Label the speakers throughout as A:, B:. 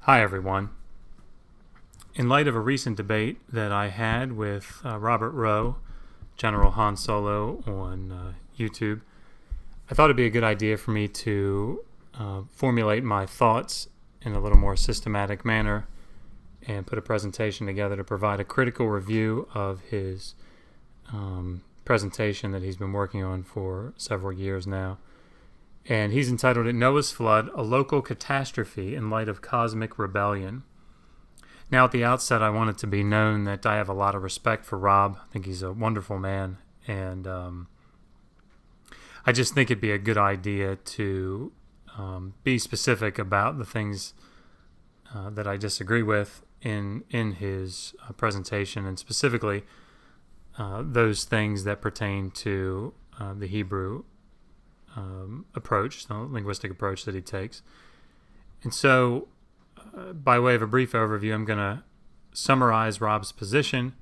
A: Hi, everyone. In light of a recent debate that I had with Robert Rowe, General Han Solo, on YouTube, I thought it'd be a good idea for me to formulate my thoughts in a little more systematic manner and put a presentation together to provide a critical review of his presentation that he's been working on for several years now. And he's entitled it Noah's Flood, a Local Catastrophe in Light of Cosmic Rebellion. Now, at the outset, I want it to be known that I have a lot of respect for Rob. I think he's a wonderful man, and I just think it'd be a good idea to be specific about the things that I disagree with in his presentation, and specifically those things that pertain to the Hebrew approach, the linguistic approach that he takes. And so, by way of a brief overview, I'm going to summarize Rob's position,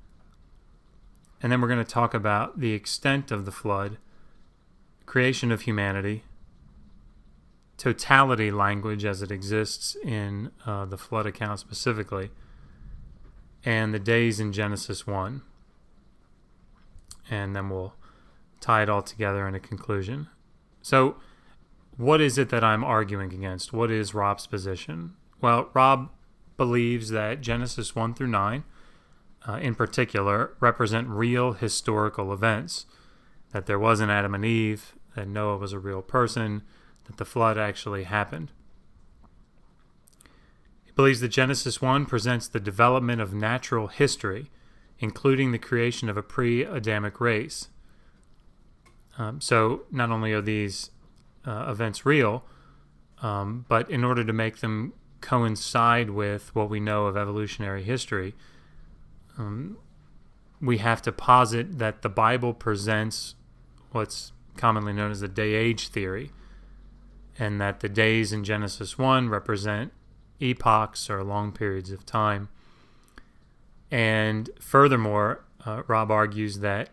A: and then we're going to talk about the extent of the flood, creation of humanity, totality language as it exists in the flood account specifically, and the days in Genesis 1. And then we'll tie it all together in a conclusion. So, what is it that I'm arguing against? What is Rob's position? Well, Rob believes that Genesis 1 through 9, in particular, represent real historical events. That there was an Adam and Eve, that Noah was a real person, that the flood actually happened. He believes that Genesis 1 presents the development of natural history, including the creation of a pre-Adamic race. So not only are these events real, but in order to make them coincide with what we know of evolutionary history, we have to posit that the Bible presents what's commonly known as the day-age theory, and that the days in Genesis 1 represent epochs or long periods of time. And furthermore, Rob argues that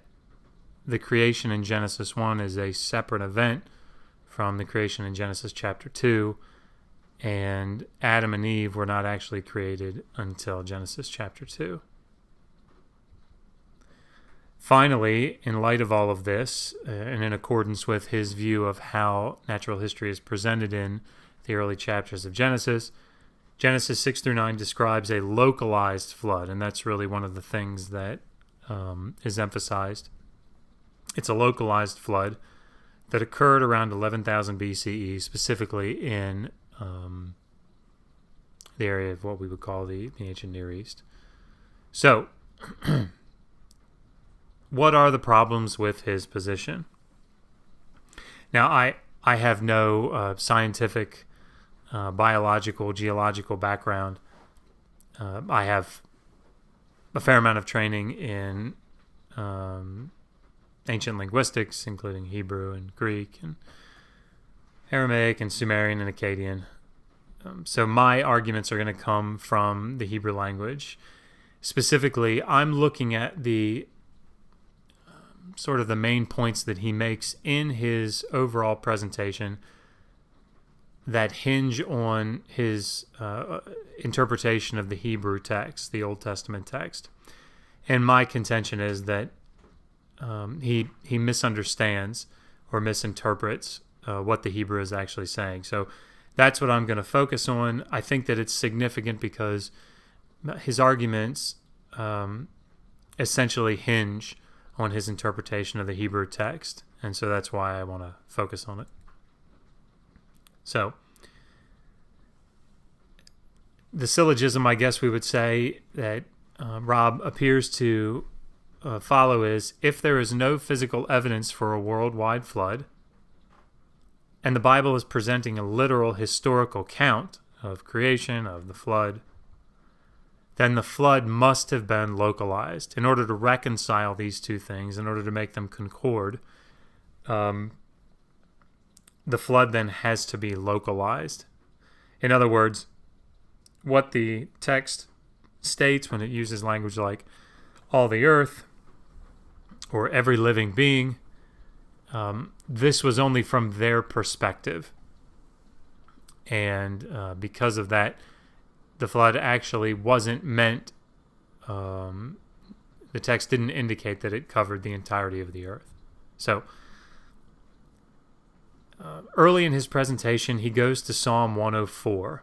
A: the creation in Genesis 1 is a separate event from the creation in Genesis chapter 2, and Adam and Eve were not actually created until Genesis chapter 2. Finally, in light of all of this, and in accordance with his view of how natural history is presented in the early chapters of Genesis, Genesis 6 through 9 describes a localized flood, and that's really one of the things that is emphasized. It's a localized flood that occurred around 11,000 BCE, specifically in the area of what we would call the ancient Near East. So, what are the problems with his position? Now, I have no scientific, biological, geological background. I have a fair amount of training in ancient linguistics, including Hebrew and Greek and Aramaic and Sumerian and Akkadian. So my arguments are going to come from the Hebrew language. Specifically, I'm looking at the sort of the main points that he makes in his overall presentation that hinge on his interpretation of the Hebrew text, the Old Testament text. And my contention is that he misunderstands or misinterprets what the Hebrew is actually saying. So that's what I'm going to focus on. I think that it's significant because his arguments essentially hinge on his interpretation of the Hebrew text, and so that's why I want to focus on it. So, the syllogism, I guess we would say, that Rob appears to follow is, if there is no physical evidence for a worldwide flood, and the Bible is presenting a literal historical count of creation, of the flood, then the flood must have been localized. In order to reconcile these two things, in order to make them concord, the flood then has to be localized. In other words, what the text states when it uses language like all the earth or every living being, this was only from their perspective. And because of that, the flood actually wasn't meant, the text didn't indicate that it covered the entirety of the earth. So, early in his presentation, he goes to Psalm 104.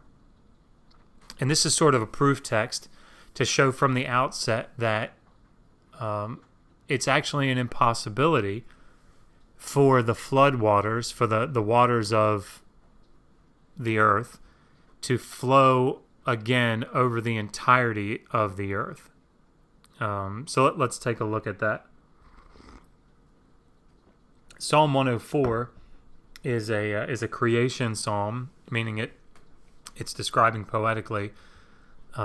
A: And this is sort of a proof text to show from the outset that it's actually an impossibility for the flood waters, for the waters of the earth, to flow again over the entirety of the earth. So let's take a look at that. Psalm 104 is a creation psalm, meaning it's describing poetically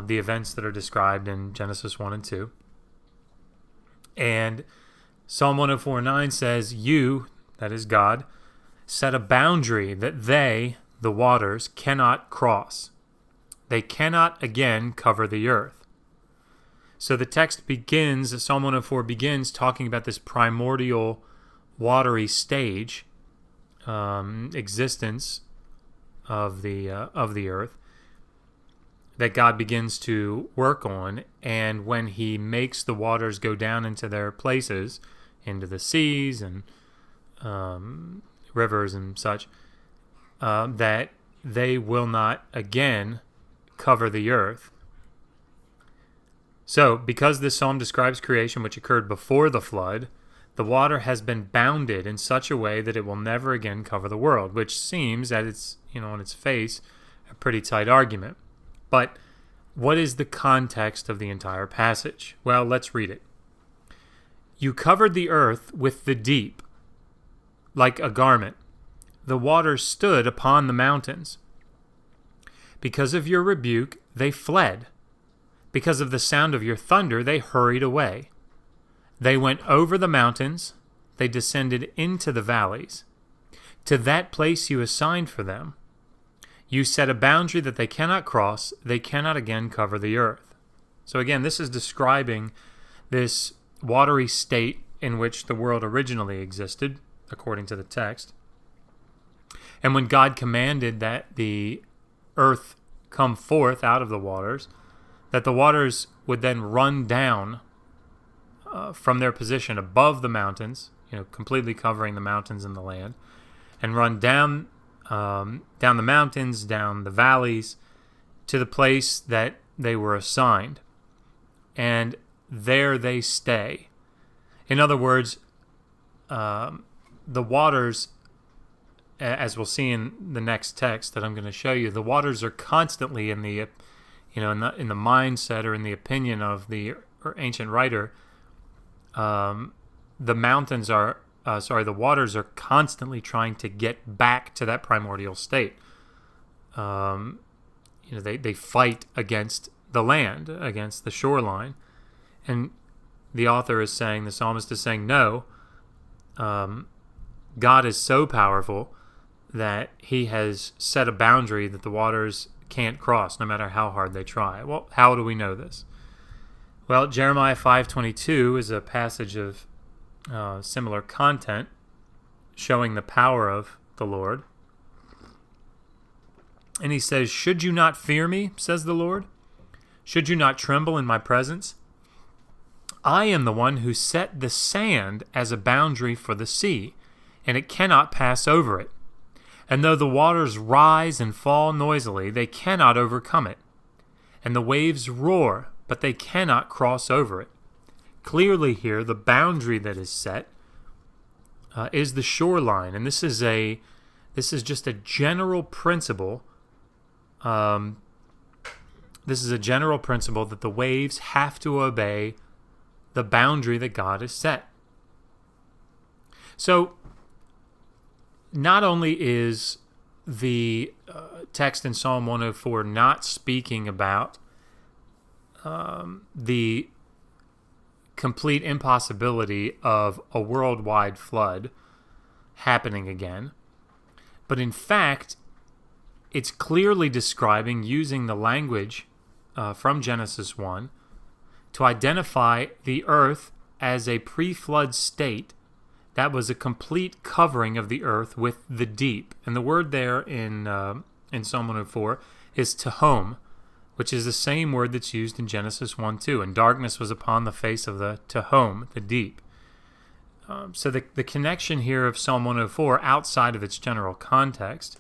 A: the events that are described in Genesis 1 and 2. And Psalm 104:9 says, "You," that is God, "set a boundary that they, the waters, cannot cross. They cannot again cover the earth." So the text begins, Psalm 104 begins talking about this primordial watery stage, existence of the earth that God begins to work on, and when He makes the waters go down into their places, into the seas and rivers and such, that they will not again cover the earth. So, because this psalm describes creation which occurred before the flood, the water has been bounded in such a way that it will never again cover the world, which seems, at its, on its face, a pretty tight argument. But what is the context of the entire passage? Well, let's read it. "You covered the earth with the deep, like a garment. The waters stood upon the mountains. Because of your rebuke, they fled. Because of the sound of your thunder, they hurried away. They went over the mountains. They descended into the valleys. To that place you assigned for them. You set a boundary that they cannot cross. They cannot again cover the earth." So again, this is describing this watery state in which the world originally existed, according to the text. And when God commanded that the earth come forth out of the waters, that the waters would then run down from their position above the mountains, completely covering the mountains and the land, and run down the mountains, down the valleys, to the place that they were assigned. And there they stay. In other words, the waters, as we'll see in the next text that I'm going to show you, the waters are constantly in the mindset or in the opinion of the ancient writer. The waters are constantly trying to get back to that primordial state. They fight against the land, against the shoreline. And the author is saying, the psalmist is saying, no, God is so powerful that He has set a boundary that the waters can't cross, no matter how hard they try. Well, how do we know this? Well, Jeremiah 5:22 is a passage of similar content, showing the power of the Lord. And he says, "Should you not fear me, says the Lord? Should you not tremble in my presence? I am the one who set the sand as a boundary for the sea, and it cannot pass over it. And though the waters rise and fall noisily, they cannot overcome it. And the waves roar, but they cannot cross over it." Clearly here, the boundary that is set is the shoreline, and this is just a general principle. This is a general principle that the waves have to obey the boundary that God has set. So, not only is the text in Psalm 104 not speaking about the complete impossibility of a worldwide flood happening again, but in fact, it's clearly describing, using the language from Genesis 1, to identify the earth as a pre-flood state that was a complete covering of the earth with the deep. And the word there in Psalm 104 is tehom, which is the same word that's used in Genesis 1:2. And darkness was upon the face of the Tehom, the deep. So the connection here of Psalm 104, outside of its general context,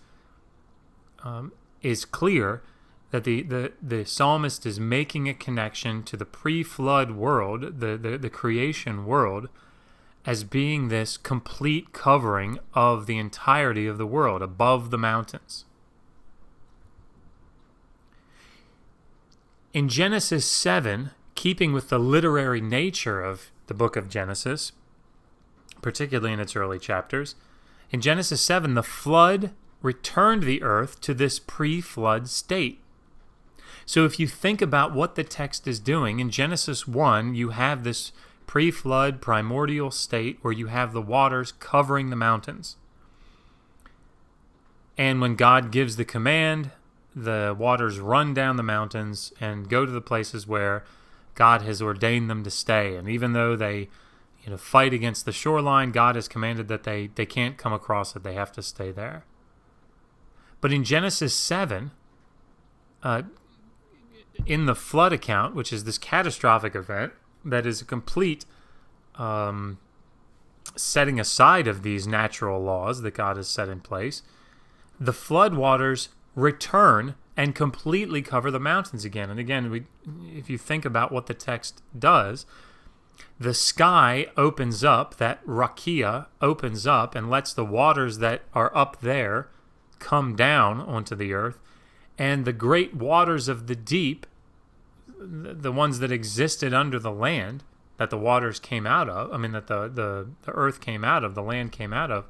A: is clear that the psalmist is making a connection to the pre-flood world, the creation world, as being this complete covering of the entirety of the world above the mountains. In Genesis 7, keeping with the literary nature of the book of Genesis, particularly in its early chapters, in Genesis 7, the flood returned the earth to this pre-flood state. So if you think about what the text is doing, in Genesis 1, you have this pre-flood primordial state where you have the waters covering the mountains. And when God gives the command, the waters run down the mountains and go to the places where God has ordained them to stay. And even though they fight against the shoreline, God has commanded that they can't come across it. They have to stay there. But in Genesis 7, in the flood account, which is this catastrophic event that is a complete setting aside of these natural laws that God has set in place, the flood waters return and completely cover the mountains again. And again, if you think about what the text does, the sky opens up, that rakia opens up and lets the waters that are up there come down onto the earth, and the great waters of the deep, the ones that existed under the land, that the waters came out of, that the earth came out of, the land came out of,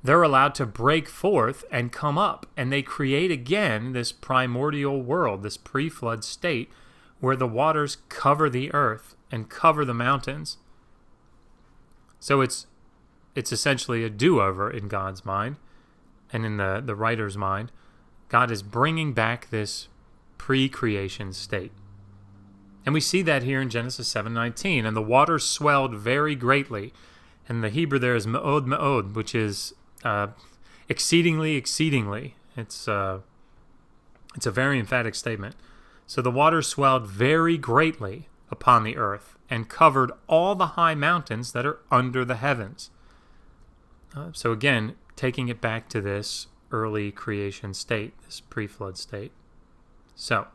A: they're allowed to break forth and come up, and they create again this primordial world, this pre-flood state, where the waters cover the earth and cover the mountains. So it's essentially a do-over in God's mind, and in the writer's mind. God is bringing back this pre-creation state. And we see that here in Genesis 7:19. And the waters swelled very greatly. And the Hebrew there is me'od me'od, which is exceedingly, exceedingly. It's a very emphatic statement. So the waters swelled very greatly upon the earth and covered all the high mountains that are under the heavens. So again, taking it back to this early creation state, this pre-flood state. So,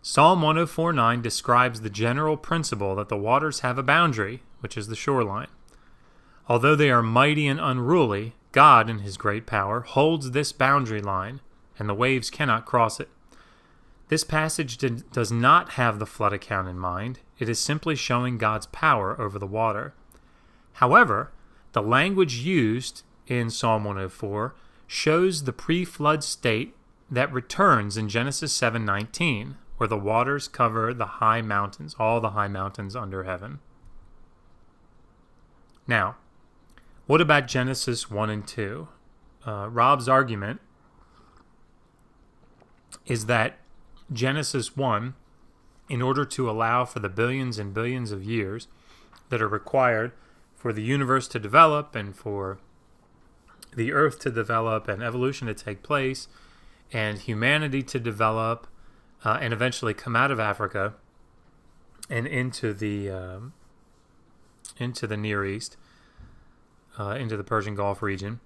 A: Psalm 104:9 describes the general principle that the waters have a boundary, which is the shoreline. Although they are mighty and unruly, God, in his great power, holds this boundary line, and the waves cannot cross it. This passage does not have the flood account in mind. It is simply showing God's power over the water. However, the language used in Psalm 104 shows the pre-flood state that returns in Genesis 7:19, where the waters cover the high mountains, all the high mountains under heaven. Now, what about Genesis 1 and 2? Rob's argument is that Genesis 1, in order to allow for the billions and billions of years that are required for the universe to develop and for the earth to develop and evolution to take place and humanity to develop and eventually come out of Africa and into the Near East, into the Persian Gulf region.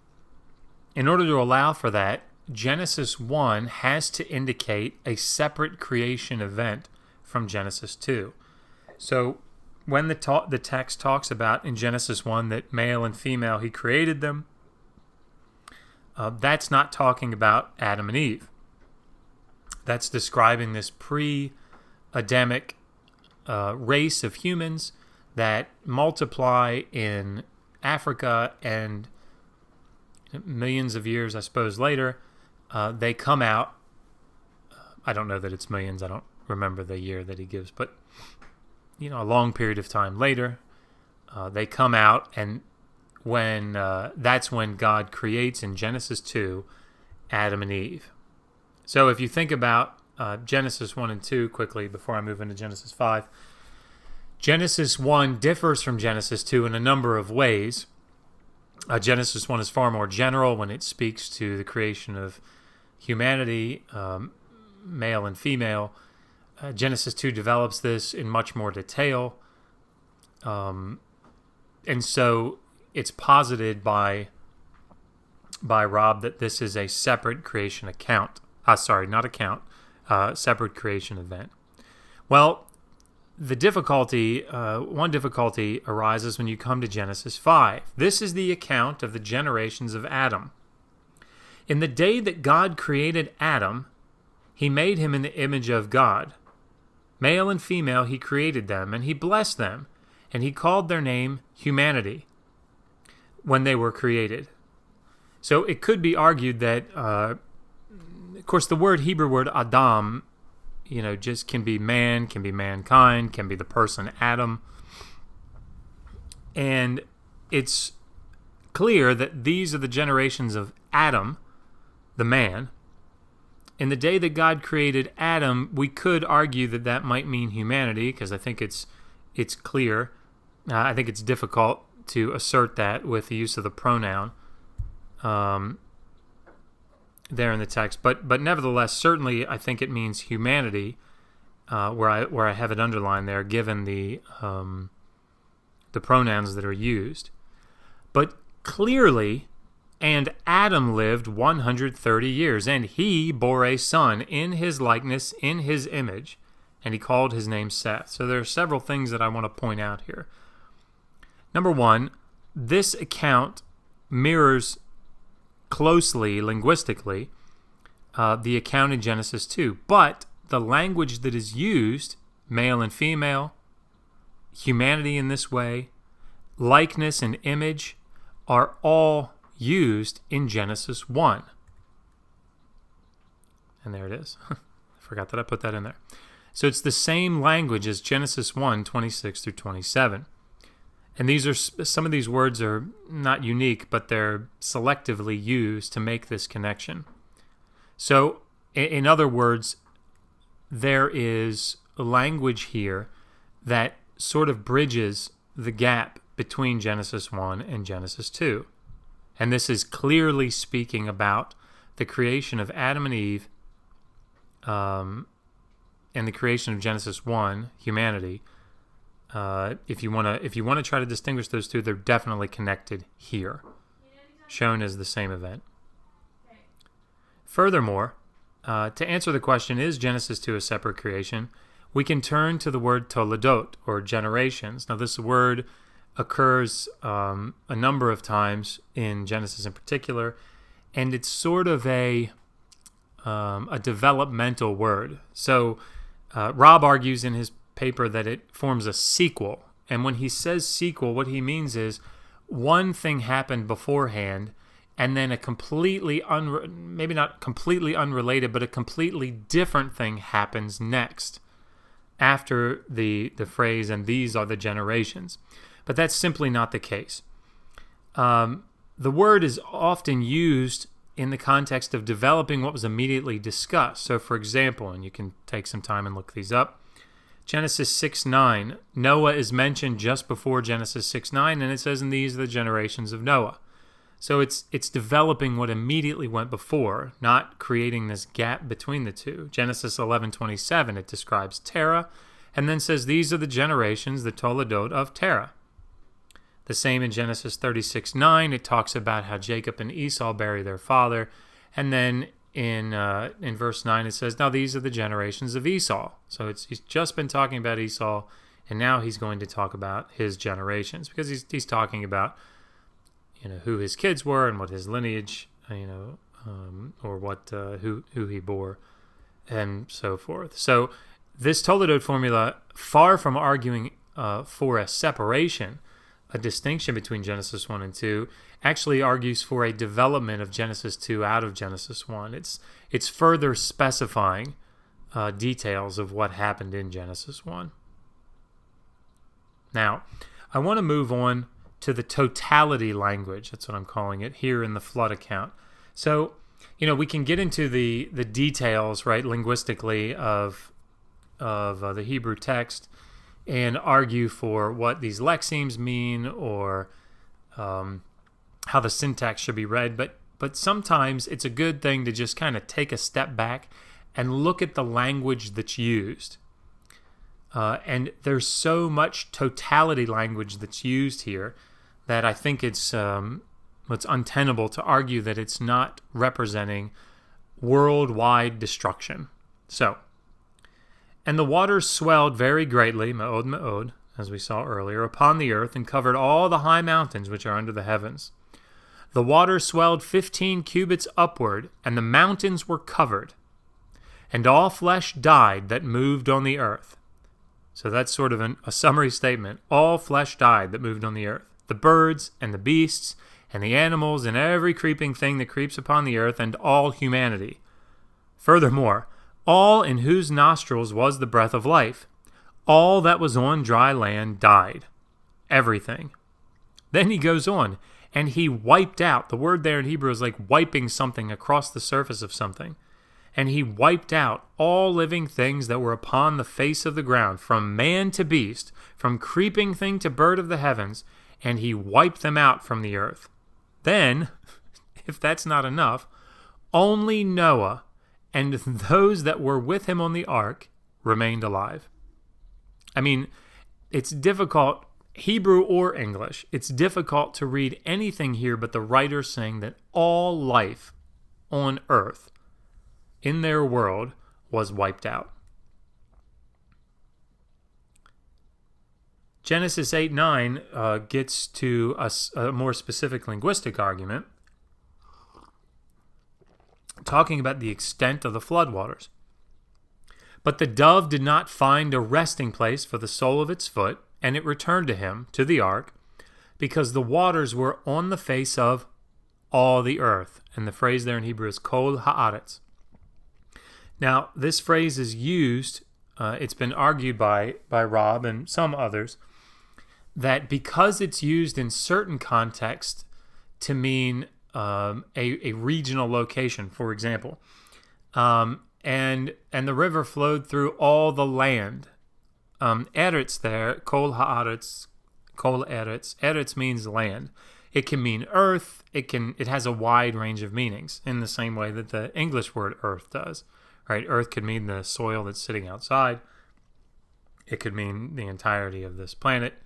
A: In order to allow for that, Genesis 1 has to indicate a separate creation event from Genesis 2. So when the text talks about in Genesis 1 that male and female he created them, that's not talking about Adam and Eve. That's describing this pre-Adamic race of humans that multiply in Africa, and millions of years, I suppose, later, they come out. I don't know that it's millions. I don't remember the year that he gives, but a long period of time later, they come out, and that's when God creates in Genesis 2 Adam and Eve. So if you think about Genesis 1 and 2 quickly before I move into Genesis 5, Genesis 1 differs from Genesis 2 in a number of ways. Genesis 1 is far more general when it speaks to the creation of humanity, male and female. Genesis 2 develops this in much more detail. And so it's posited by Rob that this is a separate creation account. Separate creation event. Well, one difficulty arises when you come to Genesis 5. This is the account of the generations of Adam. In the day that God created Adam, he made him in the image of God. Male and female he created them, and he blessed them, and he called their name humanity when they were created. So it could be argued that, of course, the Hebrew word Adam, just can be man, can be mankind, can be the person Adam. And it's clear that these are the generations of Adam, the man. In the day that God created Adam, we could argue that that might mean humanity, because I think it's clear. I think it's difficult to assert that with the use of the pronoun there in the text, but nevertheless, certainly I think it means humanity, where I have it underlined there, given the pronouns that are used. But clearly, and Adam lived 130 years, and he bore a son in his likeness, in his image, and he called his name Seth. So there are several things that I want to point out here. Number one, this account mirrors closely, linguistically, the account in Genesis 2. But the language that is used, male and female, humanity in this way, likeness and image, are all used in Genesis 1. And there it is. I forgot that I put that in there. So it's the same language as Genesis 1, 26 through 27. And some of these words are not unique, but they're selectively used to make this connection. So, in other words, there is a language here that sort of bridges the gap between Genesis 1 and Genesis 2. And this is clearly speaking about the creation of Adam and Eve, and the creation of Genesis 1, humanity. If you want to try to distinguish those two, they're definitely connected here, shown as the same event. Furthermore, to answer the question, is Genesis 2 a separate creation, we can turn to the word toledot, or generations. Now, this word occurs a number of times in Genesis in particular, and it's sort of a developmental word. So Rob argues in his paper that it forms a sequel. And when he says sequel, what he means is one thing happened beforehand, and then a completely, maybe not completely unrelated, but a completely different thing happens next after the phrase, and these are the generations. But that's simply not the case. The word is often used in the context of developing what was immediately discussed. So, for example, and you can take some time and look these up, Genesis 6:9, Noah is mentioned just before Genesis 6:9, and it says, and these are the generations of Noah. So it's developing what immediately went before, not creating this gap between the two. Genesis 11:27, it describes Terah, and then says, these are the generations, the toledot of Terah. The same in Genesis 36:9, it talks about how Jacob and Esau bury their father, and then in verse 9 it says, now these are the generations of Esau. So he's just been talking about Esau, and now he's going to talk about his generations, because he's talking about who his kids were and what his lineage, or what who he bore, and so forth. So this toledot formula, far from arguing for a separation, a distinction between Genesis 1 and 2, actually argues for a development of Genesis 2 out of Genesis 1. It's further specifying details of what happened in Genesis 1. Now, I want to move on to the totality language, that's what I'm calling it, here in the flood account. So, we can get into the details, right, linguistically of the Hebrew text, and argue for what these lexemes mean, or how the syntax should be read. But sometimes it's a good thing to just kind of take a step back and look at the language that's used. And there's so much totality language that's used here that I think it's untenable to argue that it's not representing worldwide destruction. So, and the waters swelled very greatly, ma'od ma'od, as we saw earlier, upon the earth, and covered all the high mountains which are under the heavens. The waters swelled 15 cubits upward, and the mountains were covered. And all flesh died that moved on the earth. So that's sort of a summary statement. All flesh died that moved on the earth. The birds and the beasts and the animals and every creeping thing that creeps upon the earth, and all humanity. Furthermore, all in whose nostrils was the breath of life, all that was on dry land died. Everything. Then he goes on, and he wiped out. The word there in Hebrew is like wiping something across the surface of something. And he wiped out all living things that were upon the face of the ground, from man to beast, from creeping thing to bird of the heavens, and he wiped them out from the earth. Then, if that's not enough, only Noah and those that were with him on the ark remained alive. I mean, it's difficult, Hebrew or English, it's difficult to read anything here but the writer saying that all life on earth in their world was wiped out. Genesis 8:9 gets to a more specific linguistic argument, talking about the extent of the floodwaters. But the dove did not find a resting place for the sole of its foot, and it returned to him, to the ark, because the waters were on the face of all the earth. And the phrase there in Hebrew is kol haaretz. Now, this phrase is used, it's been argued by Rob and some others, that because it's used in certain contexts to mean a regional location, for example, and the river flowed through all the land. Eretz there, kol haaretz, kol eretz. Eretz means land. It can mean earth. It has a wide range of meanings in the same way that the English word earth does. Right? Earth could mean the soil that's sitting outside. It could mean the entirety of this planet.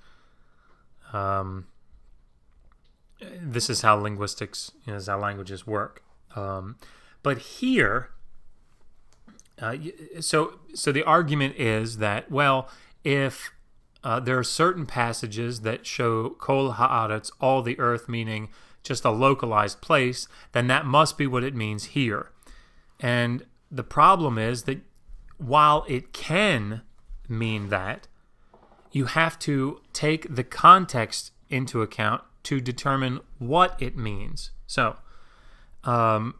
A: This is how linguistics, is how languages work. But here, so the argument is that, well, if there are certain passages that show kol haaretz, all the earth, meaning just a localized place, then that must be what it means here. And the problem is that while it can mean that, you have to take the context into account to determine what it means. So, of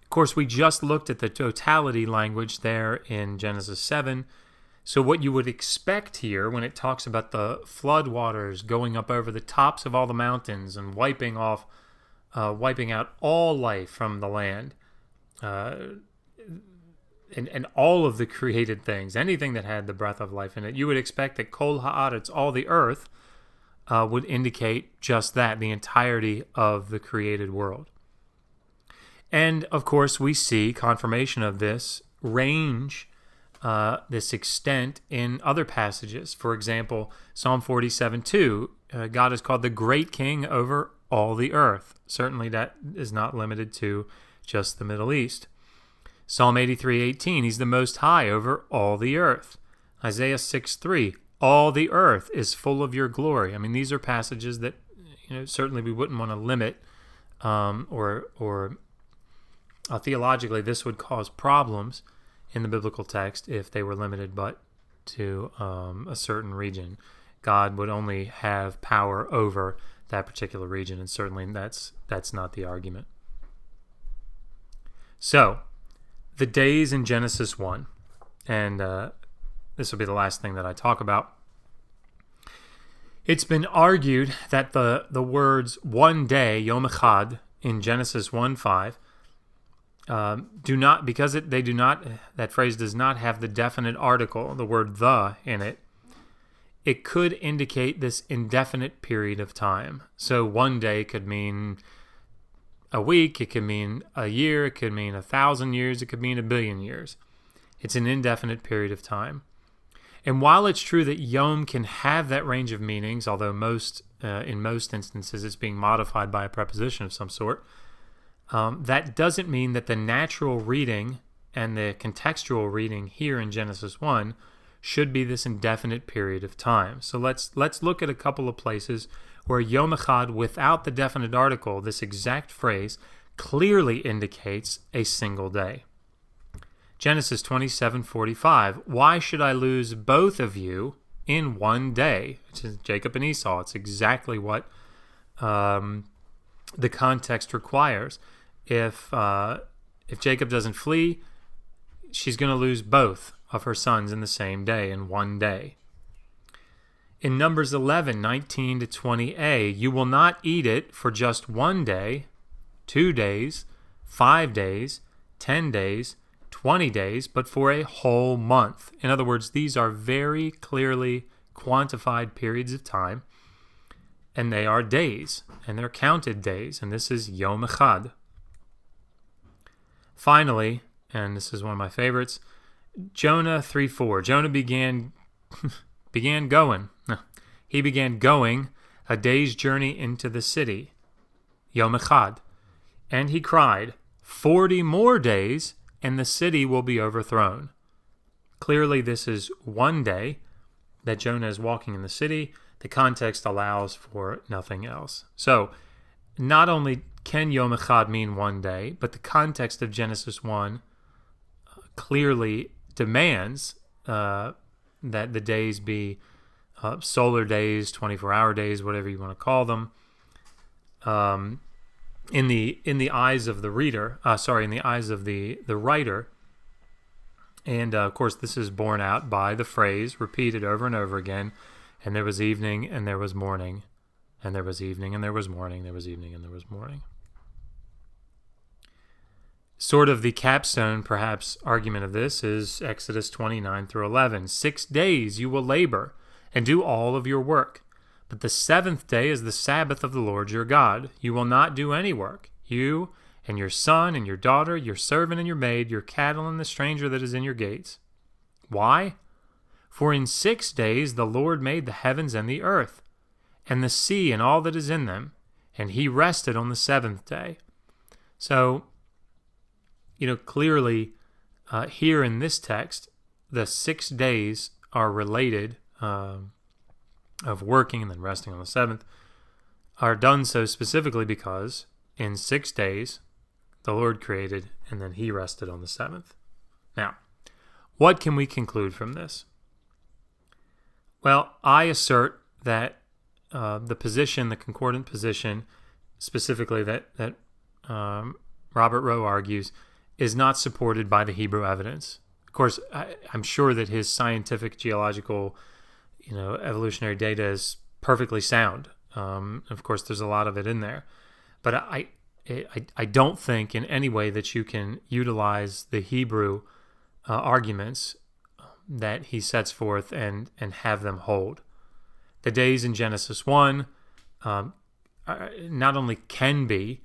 A: course, we just looked at the totality language there in Genesis 7. So what you would expect here when it talks about the flood waters going up over the tops of all the mountains and wiping out all life from the land, and all of the created things, anything that had the breath of life in it, you would expect that kol haaretz, all the earth, would indicate just that, the entirety of the created world. And, of course, we see confirmation of this range, this extent in other passages. For example, Psalm 47:2, God is called the great king over all the earth. Certainly that is not limited to just the Middle East. Psalm 83:18, he's the most high over all the earth. Isaiah 6:3, all the earth is full of your glory. I mean, these are passages that certainly we wouldn't want to limit, or theologically this would cause problems in the biblical text if they were limited but to a certain region. God would only have power over that particular region, and certainly that's not the argument. So, the days in Genesis 1, and this will be the last thing that I talk about. It's been argued that the words one day, Yom Echad, in Genesis 1:5, that phrase does not have the definite article, the word the, in it. It could indicate this indefinite period of time. So one day could mean a week, it could mean a year, it could mean 1,000 years, it could mean 1 billion years. It's an indefinite period of time. And while it's true that yom can have that range of meanings, although in most instances it's being modified by a preposition of some sort, that doesn't mean that the natural reading and the contextual reading here in Genesis 1 should be this indefinite period of time. So let's look at a couple of places where Yom Echad without the definite article, this exact phrase, clearly indicates a single day. Genesis 27:45, why should I lose both of you in one day? Which is Jacob and Esau. It's exactly what the context requires. If Jacob doesn't flee, she's going to lose both of her sons in the same day, in one day. In Numbers 11:19-20a, you will not eat it for just 1 day, 2 days, 5 days, 10 days, 20 days, but for a whole month. In other words, these are very clearly quantified periods of time, and they are days, and they're counted days, and this is Yom Echad. Finally, and this is one of my favorites, Jonah 3:4. Jonah began going. He began going a day's journey into the city, Yom Echad, and he cried, 40 more days, and the city will be overthrown. Clearly, this is 1 day that Jonah is walking in the city. The context allows for nothing else. So, not only can Yom Echad mean 1 day, but the context of Genesis 1 clearly demands that the days be solar days, 24-hour days, whatever you want to call them. In the eyes of the reader, in the eyes of the writer, and of course this is borne out by the phrase repeated over and over again, and there was evening and there was morning, and there was evening and there was morning, there was evening and there was morning. Sort of the capstone, perhaps, argument of this is Exodus 29-11. 6 days you will labor and do all of your work. But the seventh day is the Sabbath of the Lord your God. You will not do any work, you and your son and your daughter, your servant and your maid, your cattle and the stranger that is in your gates. Why? For in 6 days the Lord made the heavens and the earth, and the sea and all that is in them, and he rested on the seventh day. So, clearly here in this text, the 6 days are related of working and then resting on the seventh, are done so specifically because in 6 days the Lord created and then he rested on the seventh. Now, what can we conclude from this? Well, I assert that the concordant position, specifically that Robert Rowe argues, is not supported by the Hebrew evidence. Of course, I'm sure that his scientific geological evolutionary data is perfectly sound. Of course, there's a lot of it in there. But I don't think in any way that you can utilize the Hebrew arguments that he sets forth and have them hold. The days in Genesis 1 not only can be,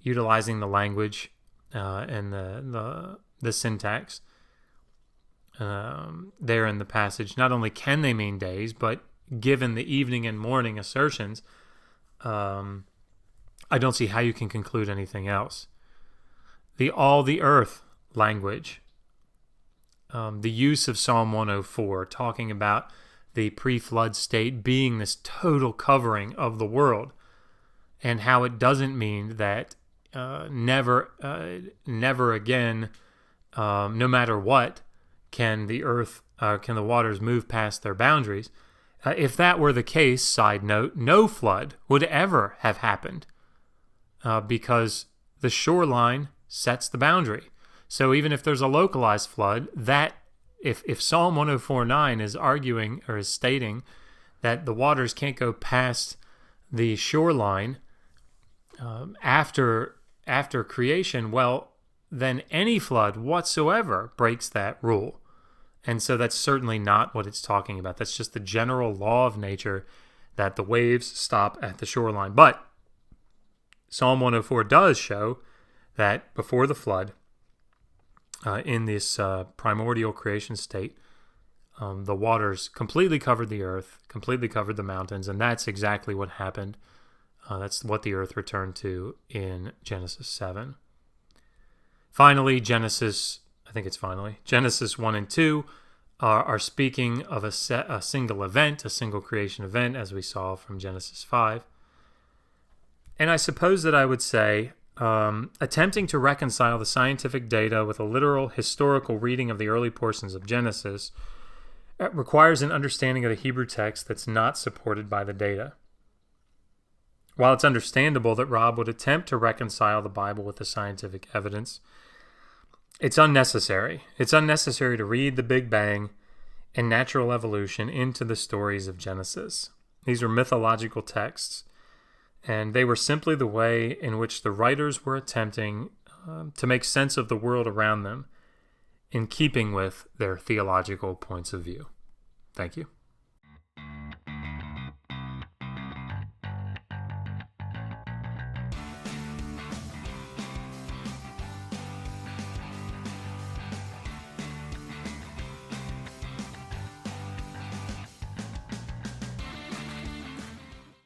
A: utilizing the language and the syntax there in the passage, not only can they mean days, but given the evening and morning assertions, I don't see how you can conclude anything else. The all the earth language, the use of Psalm 104, talking about the pre-flood state being this total covering of the world, and how it doesn't mean that never again, no matter what, can the earth, can the waters move past their boundaries. If that were the case, side note, no flood would ever have happened because the shoreline sets the boundary. So even if there's a localized flood, that if Psalm 104:9 is arguing or is stating that the waters can't go past the shoreline after creation, well, then any flood whatsoever breaks that rule. And so that's certainly not what it's talking about. That's just the general law of nature that the waves stop at the shoreline. But Psalm 104 does show that before the flood, in this primordial creation state, The waters completely covered the earth, completely covered the mountains, and that's exactly what happened. That's what the earth returned to in Genesis 7. Finally, Genesis 1 and 2 are speaking of a single event, a single creation event, as we saw from Genesis 5. And I suppose that I would say attempting to reconcile the scientific data with a literal historical reading of the early portions of Genesis requires an understanding of the Hebrew text that's not supported by the data. While it's understandable that Rob would attempt to reconcile the Bible with the scientific evidence, it's unnecessary. It's unnecessary to read the Big Bang and natural evolution into the stories of Genesis. These are mythological texts, and they were simply the way in which the writers were attempting to make sense of the world around them in keeping with their theological points of view. Thank you.